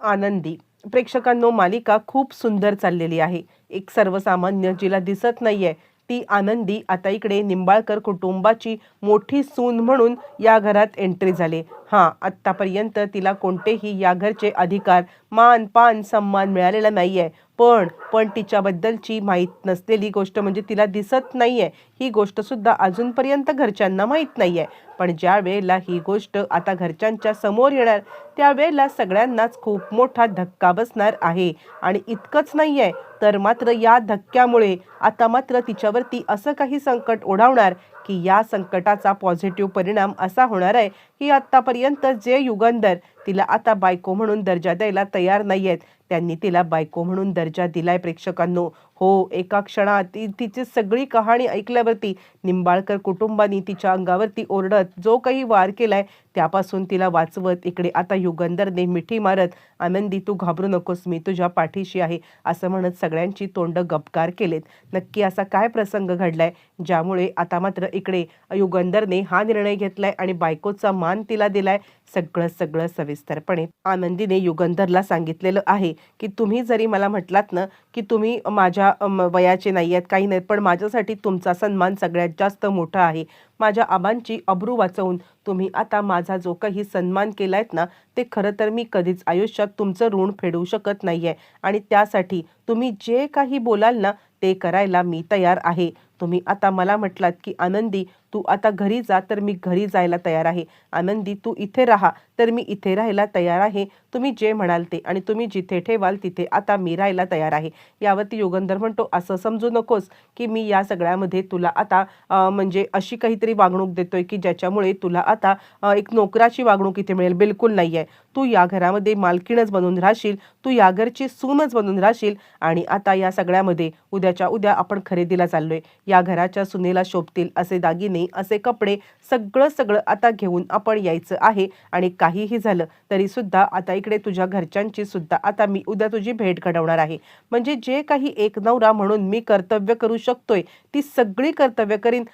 आनंदी. प्रेक्षकांनो, मालिका खूप सुंदर चाललेली आहे. एक सर्वसामान्य जिला दिसत नाहीये ती आनंदी आता इकडे निंबाळकर कुटुंबाची मोठी सून म्हणून या घरात एंट्री झाली. आत्तापर्यंत तिला कोणतेही या घरचे अधिकार, मान पान सन्मान मिळालेला नाहीये. पण पण तिच्याबद्दलची माहीत नसलेली गोष्ट म्हणजे तिला दिसत नाहीये ही गोष्ट सुद्धा अजूनपर्यंत घरच्यांना माहीत नाहीये. पण ज्या वेळेला ही गोष्ट आता घरच्यांच्या समोर येणार त्यावेळेला सगळ्यांनाच खूप मोठा धक्का बसणार आहे. आणि इतकंच नाहीये तर मात्र या धक्क्यामुळे आता मात्र तिच्यावरती असं काही संकट ओढवणार की या संकटाचा पॉझिटिव्ह परिणाम असा होणार आहे की आत्तापर्यंत जे युगंधर तिला आता बायको म्हणून दर्जा द्यायला तयार नाहीयेत त्यांनी तिला बायको म्हणून दर्जा दिलाय. प्रेक्षकांनो, हो, एका क्षणात तिची सगळी कहाणी ऐकल्यावरती निंबाळकर कुटुंबानी तिच्या अंगावरती ओरडत जो काही वार केलाय त्यापासून तिला वाचवत इकडे आता युगंधरने मिठी मारत, आनंदी तू घाबरू नकोस, मी तुझ्या पाठीशी आहे असं म्हणत सगळ्यांची तोंड गपकार केलेत. नक्की असा काय प्रसंग घडलाय ज्यामुळे आता मात्र इकडे युगंधरने हा निर्णय घेतलाय आणि बायकोचा मान तिला दिलाय? सगळं सविस्तरपणे आनंदीने युगंधरला सांगितलेलं आहे की तुम्ही जरी मला म्हटलात ना की तुम्ही माझ्या वयाचे नाही आहेत, काही नाहीत, पण माझ्यासाठी तुमचा सन्मान सगळ्यात जास्त मोठा आहे. माझ्या आबांची अब्रू वाचवून तुम्ही आता माझा जो काही सन्मान केलायत ना ते खरं तर मी कधीच आयुष्यात तुमचं ऋण फेडू शकत नाहीये. आणि त्यासाठी तुम्ही जे काही बोलाल ना ते करायला मी तयार आहे. तुम्ही आता मला म्हटलात की आनंदी तू आता घरी जा, तर मी घरी जायला तयार आहे. आनंदी तू इथे राहा, तर मी इथे राहायला तयार आहे. तुम्ही जे म्हणाल ते आणि तुम्ही जिथे ठेवाल तिथे आता मी राहायला तयार आहे. यावरती युगंधर म्हणतो, असं समजू नकोस की मी या सगळ्यामध्ये तुला आता म्हणजे अशी काहीतरी वागणूक देतोय की ज्याच्यामुळे तुला आता एक नोकराची वागणूक इथे मिळेल. बिलकुल नाहीये. तू या घरामध्ये मालकीणच बनून राहशील, तू या घरची सूनच बनून राहशील. आणि आता या सगळ्यामध्ये उद्याच्या उद्या आपण खरेदीला चाललोय. या घराच्या सुनेला शोभतील असे दागिने, असे कपडे, सगळं आता घेऊन आपण यायचं आहे. आणि काहीही झालं तरी सुद्धा आता इकडे तुझ्या घरच्यांची सुद्धा आता मी उद्या तुझी भेट घडवणार आहे. म्हणजे जे काही एक नवरा म्हणून मी कर्तव्य करू शकतोय ती सगळी कर्तव्य करीन.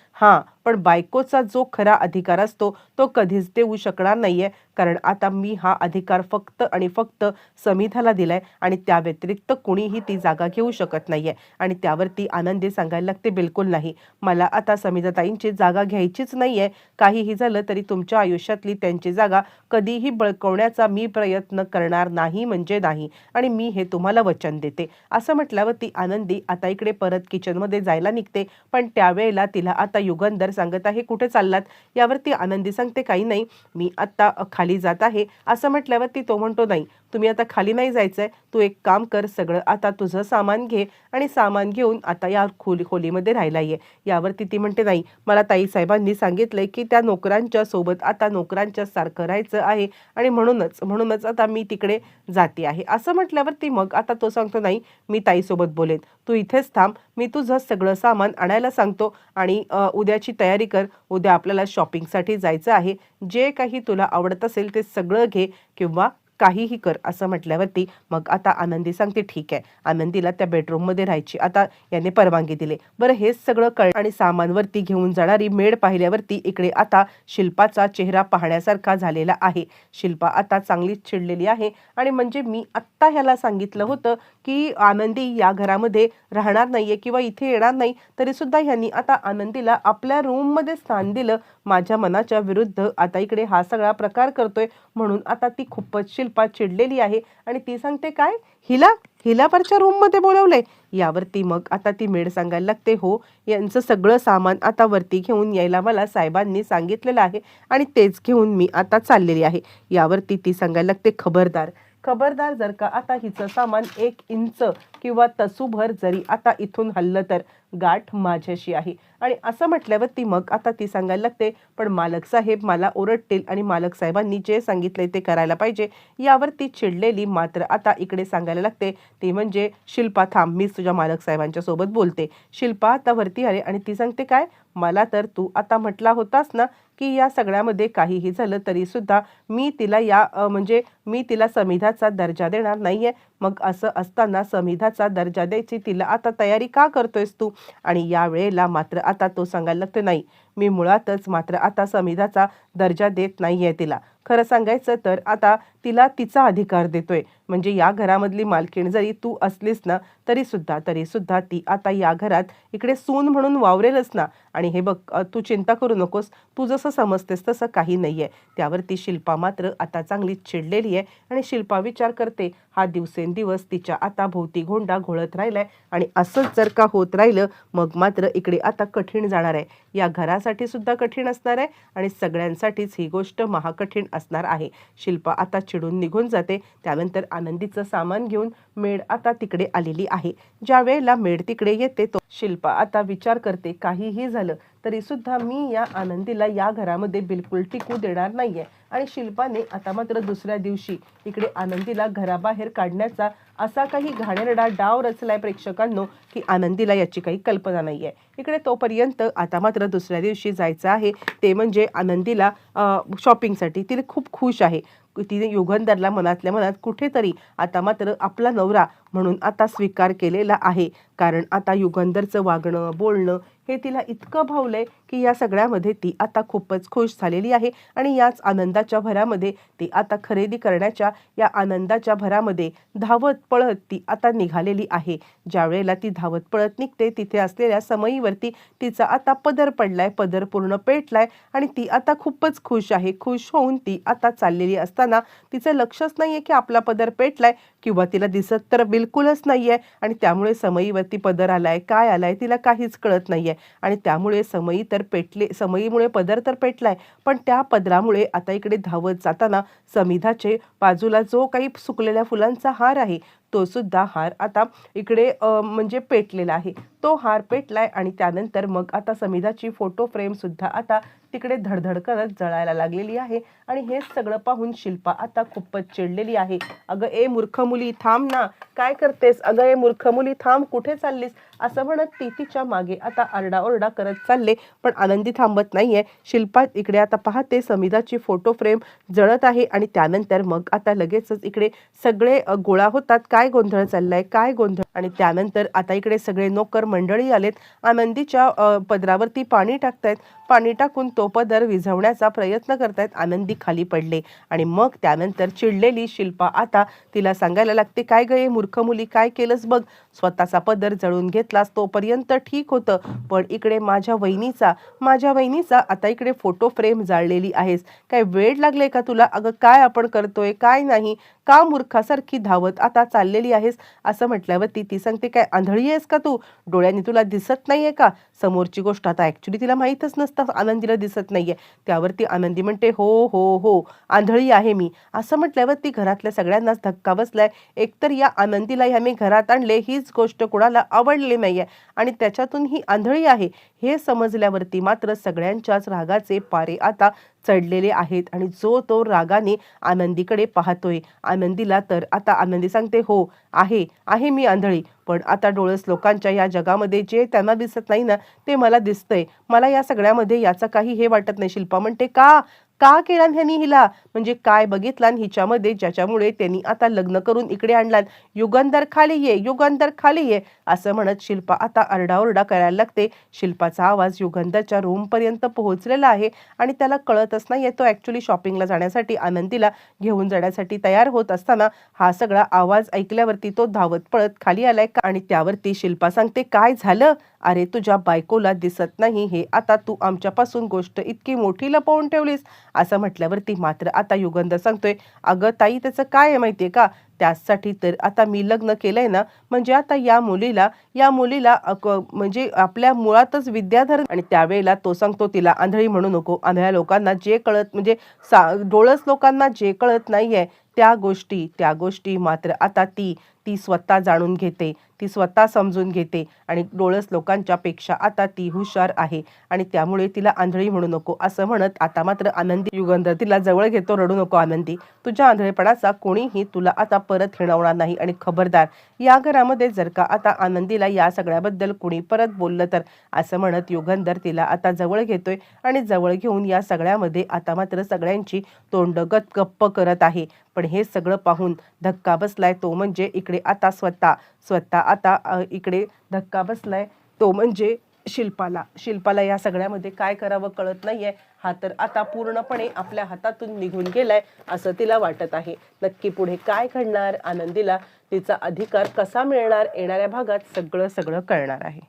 पण बायकोचा जो खरा अधिकार असतो तो कधीच देऊ शकणार नाहीये. कारण आता मी हा अधिकार फक्त आणि फक्त समिधाला दिलाय आणि त्या व्यतिरिक्त कोणीही ती जागा घेऊ शकत नाहीये. आणि त्यावरती आनंदी सांगायला लागते, बिलकुल नाही, मला आता समिधाताईंची जागा घ्यायचीच नाहीये. काहीही झालं तरी तुमच्या आयुष्यातली त्यांची जागा कधीही बळकवण्याचा मी प्रयत्न करणार नाही म्हणजे नाही. आणि मी हे तुम्हाला वचन देते. असं म्हटल्यावरती आनंदी आता इकडे परत किचनमध्ये जायला निघते. पण त्यावेळेला तिला आता युगंधर सांगत आहे, कुठे चाललात? यावरती आनंदी सांगते, काही नाही, मी आता खाली जात आहे. असं म्हटल्यावरती तो म्हणतो, नाही, तुम्ही आता खाली नाही जायचंय, तू एक काम कर, सगळं आता तुझं सामान घे आणि सामान घेऊन आता या खोलीमध्ये राहायला ये. यावरती ती म्हणते, नाही, मला ताईसाहेबांनी सांगितलंय की त्या नोकरांच्या सोबत आता नोकरांच्या सारखं राहायचं आहे आणि म्हणूनच आता मी तिकडे जाते आहे. असं म्हटल्यावरती मग आता तो सांगतो, नाही, मी ताईसोबत बोलेन, तू इथेच थांब, मी तुझं सगळं सामान आणायला सांगतो आणि उद्याची तयारी कर. उद्या आपल्याला शॉपिंगसाठी जायचं आहे. जे काही तुला आवडत असेल ते सगळं घे किंवा काहीही कर. असं म्हटल्यावरती मग आता आनंदी सांगते, ठीक आहे. आनंदीला त्या बेडरूममध्ये राहायची आता याने परवानगी दिली. बरं, हे सगळं कळ आणि सामानवरती घेऊन जाणारी मेड पाहिल्यावरती इकडे आता शिल्पाचा चेहरा पाहण्यासारखा झालेला आहे. शिल्पा आता चांगलीच चिडलेली आहे. आणि म्हणजे मी आत्ता ह्याला सांगितलं होतं की आनंदी या घरामध्ये राहणार नाहीये किंवा इथे येणार नाही, तरी सुद्धा ह्यांनी आता आनंदीला आपल्या रूममध्ये स्थान दिलं. माझ्या मनाच्या विरुद्ध आता इकडे हा सगळा प्रकार करतोय. म्हणून आता ती खूपच शिल्पा चिडलेली आहे आणि ती सांगते, काय, हिला परच्या रूममध्ये बोलवलंय? यावरती मग आता ती मेड सांगायला लागते, हो, यांचं सगळं सामान आता वरती घेऊन यायला मला साहेबांनी सांगितलेलं आहे आणि तेच घेऊन मी आता चाललेली आहे. यावरती ती सांगायला लागते, खबरदार, जर का आता हिचं सामान 1 इंच किंवा तसूभर जरी आता इथून हल्लं तर गाठ माझ्याशी आहे. आणि असं म्हटल्यावरती मग आता ती सांगायला लागते, पण मालक साहेब मला ओरडतील आणि मालक साहेबांनी जे सांगितले ते करायला पाहिजे. यावरती चिडलेली मात्र आता इकडे सांगायला लागते, ती म्हणजे शिल्पा, थांब, मीच तुझ्या मालक साहेबांच्या सोबत बोलते. शिल्पा आता वरती आले आणि ती सांगते, काय, मला तर तू आता म्हटला होतास ना की या सगळ्यामध्ये काहीही झालं तरी सुद्धा मी तिला समिधाचा दर्जा देणार नाहीये. मग असं असताना समिधाचा दर्जा द्यायची तिला आता तयारी का करतोयस तू? आणि या वेळेला मात्र आता तो सांगायला लागतो, नाही, मी मुळातच मात्र आता समिधाचा दर्जा देत नाहीये तिला. खरं सांगायचं तर आता तिला तिचा अधिकार देतोय. म्हणजे या घरामधली मालकीण जरी तू असलीस ना तरी सुद्धा ती आता या घरात इकडे सून म्हणून वावरेलच ना. आणि हे बघ तू चिंता करू नकोस, तू जसं समजतेस तसं काही नाहीये. त्यावरती शिल्पा मात्र आता चांगलीच चिडलेली आहे आणि शिल्पा विचार करते हा दिवसेंदिवस तिच्या आता भोवती घोंडा घोळत राहिलाय आणि असंच जर का होत राहिलं मग मात्र इकडे आता कठीण जाणार आहे. या घरासाठी सुद्धा कठीण असणार आहे आणि सगळ्यांसाठीच ही गोष्ट महाकठीण असणार आहे. शिल्पा आता चिडून निघून जाते. त्यानंतर आनंदीचं सामान घेऊन मेड आता तिकडे आलेली आहे. ज्या वेळेला मेड तिकडे येते तो शिल्पा आता विचार करते काहीही झालं तरी सुद्धा मी या आनंदीला या घरामध्ये बिलकुल टिकू देणार नाहीये. आणि शिल्पाने आता मात्र दुसऱ्या दिवशी इकडे आनंदीला घराबाहेर काढण्याचा असा काही घाणेरडा डाव रचलाय प्रेक्षकांनो की आनंदीला याची काही कल्पना नाहीये. इकडे तोपर्यंत आता मात्र दुसऱ्या दिवशी जायचं आहे, ते म्हणजे आनंदीला शॉपिंगसाठी. ती खूप खुश आहे. तिने युगंधरला मनातल्या मनात कुठेतरी आता मात्र आपला नवरा म्हणून आता स्वीकार केलेला आहे. कारण आता युगंधरचं वागणं बोलणं हे तिला इतकं भावलंय की या सगळ्यामध्ये ती आता खूपच खुश झालेली आहे. आणि याच आनंदाच्या भरामध्ये ती आता खरेदी करण्याच्या या आनंदाच्या भरामध्ये धावत पळत ती आता निघालेली आहे. ज्या वेळेला ती धावत पळत निघते तिथे असलेल्या समईवरती तिचा आता पदर पडलाय, पदर पूर्ण पेटलाय आणि ती आता खूपच खुश आहे. खुश होऊन ती आता चाललेली असताना तिचं लक्षच नाहीये की आपला पदर पेटलाय किंवा तिला दिसत तर बिलकुलच नाहीये. आणि त्यामुळे समईवरती पदर आलाय काय आलाय तिला काहीच कळत नाहीये. आणि त्यामुळे समई तर पेटले, समईमुळे पदर तर पेटलाय पण त्या पदरामुळे आता इकडे धावत जाताना समिधाचे बाजूला जो काही सुकलेल्या फुलांचा हार आहे तो सुद्धा हार आता इकडे म्हणजे पेटलेला आहे. तो हार पेटलाय आणि त्यानंतर मग आता समिधाची फोटो फ्रेम सुद्धा आता तिकडे धडधड करत जळायला लागलेली आहे. आणि हे सगळं पाहून शिल्पा आता खूपच चिडलेली आहे. अगं ए मूर्ख मुली थांब ना, काय करतेस? अगं ए मूर्ख मुली थांब, कुठे चाललीस? असं म्हणत ती तिच्या मागे आता आरडाओरडा करत चालले पण आनंदी थांबत नाहीये. शिल्पा इकडे आता पाहते समिधाची फोटो फ्रेम जळत आहे आणि त्यानंतर मग आता लगेचच इकडे सगळे गोळा होतात. काय गोंधळ चाललाय, काय गोंधळ? आणि त्यानंतर आता इकडे सगळे नोकर मंडळी आलेत. आनंदीच्या पदरावरती पाणी टाकतायत. पाणी टाकून तो पदर विझवण्याचा प्रयत्न करतायत. आनंदी खाली पडले आणि मग त्यानंतर चिडलेली शिल्पा आता तिला सांगायला लागते काय गं मूर्ख मुली, काय केलंस बघ? स्वतःचा पदर जळून घेतलास तोपर्यंत ठीक होतं पण इकडे माझ्या वहिनीचा आता इकडे फोटो फ्रेम जाळलेली आहेस. काय वेळ लागले का तुला? अगं काय आपण करतोय काय नाही, का मूर्खासारखी धावत आता चाललेली आहेस? असं म्हटल्यावर ती सांगते काय आंधळी आहेस का तू? डोळ्यांनी तुला दिसत नाहीये का? समोरची गोष्ट आता ऍक्च्युली तिला माहीतच नसतं आनंदीला दिसत नाहीये. त्यावरती आनंदी म्हणते हो हो हो आंधळी आहे मी. असं म्हटल्यावर ती घरातल्या सगळ्यांनाच धक्का बसलाय. एकतर या आनंदीला ह्याने घरात आणले हीच गोष्ट कुणाला आवडली नाहीये आणि त्याच्यातून ही आंधळी आहे हे समजल्यावरती मात्र सगळ्यांच्याच रागाचे पारे आता चढलेले आहेत. आणि जो तो रागाने आनंदीकडे पाहतोय. आनंदीला तर आता आनंदी सांगते हो आहे मी आंधळी पण आता डोळस लोकांच्या या जगामध्ये जे त्यांना दिसत नाही ना ते मला दिसतंय. मला या सगळ्यामध्ये याचं काही हे वाटत नाही. शिल्पा म्हणते का केला ह्यांनी हिला? म्हणजे काय बघितला हिच्यामध्ये ज्याच्यामुळे त्यांनी आता लग्न करून इकडे आणलात? युगंधर खाली ये असं म्हणत शिल्पा आता आरडाओरडा करायला लागते. शिल्पाचा आवाज युगंधरच्या रूम पर्यंत पोहोचलेला आहे आणि त्याला कळतच नाहीये. तो ऍक्च्युली शॉपिंगला जाण्यासाठी आनंदीला घेऊन जाण्यासाठी तयार होत असताना हा सगळा आवाज ऐकल्यावरती तो धावत पळत खाली आलाय. आणि त्यावरती शिल्पा सांगते काय झालं? अरे तुझ्या बायकोला दिसत नाही हे आता तू आमच्यापासून गोष्ट इतकी मोठी लपवून ठेवलीस? असं म्हटल्यावरती मात्र आता युगंधर सांगतोय अगं ताई त्याचं काय आहे माहितीये का? त्यासाठी तर आता मी लग्न केलंय ना म्हणजे आता या मुलीला म्हणजे आपल्या मुळातच विद्याधर. आणि त्यावेळेला तो सांगतो तिला आंधळी म्हणू नको. आंधळ्या लोकांना जे कळत म्हणजे डोळस लोकांना जे कळत नाहीये त्या गोष्टी मात्र आता ती स्वतः जाणून घेते, ती स्वतः समजून घेते आणि डोळस लोकांच्या पेक्षा आता ती हुशार आहे आणि त्यामुळे तिला आंधळी म्हणू नको असं म्हणत आता मात्र आनंदी युगंधर तिला जवळ घेतो. रडू नको आनंदी, तुझ्या आंधळेपणाचा कोणीही तुला आता परत हिणवणार नाही आणि खबरदार या घरामध्ये जर का आता आनंदीला या सगळ्याबद्दल कोणी परत बोललं तर असं म्हणत युगंधर तिला आता जवळ घेतोय आणि जवळ घेऊन या सगळ्यामध्ये आता मात्र सगळ्यांची तोंड गप्प करत आहे. पण हे सगळं पाहून धक्का बसलाय तो म्हणजे इकडे आता स्वतः आता इकडे धक्का बसलाय तो म्हणजे शिल्पाला या सगळ्यामध्ये काय करावं कळत नाहीये. हा तर आता पूर्णपणे आपल्या हातातून निघून गेलाय असं तिला वाटत आहे. नक्की पुढे काय घडणार, आनंदीला तिचा अधिकार कसा मिळणार, येणाऱ्या भागात सगळं कळणार आहे.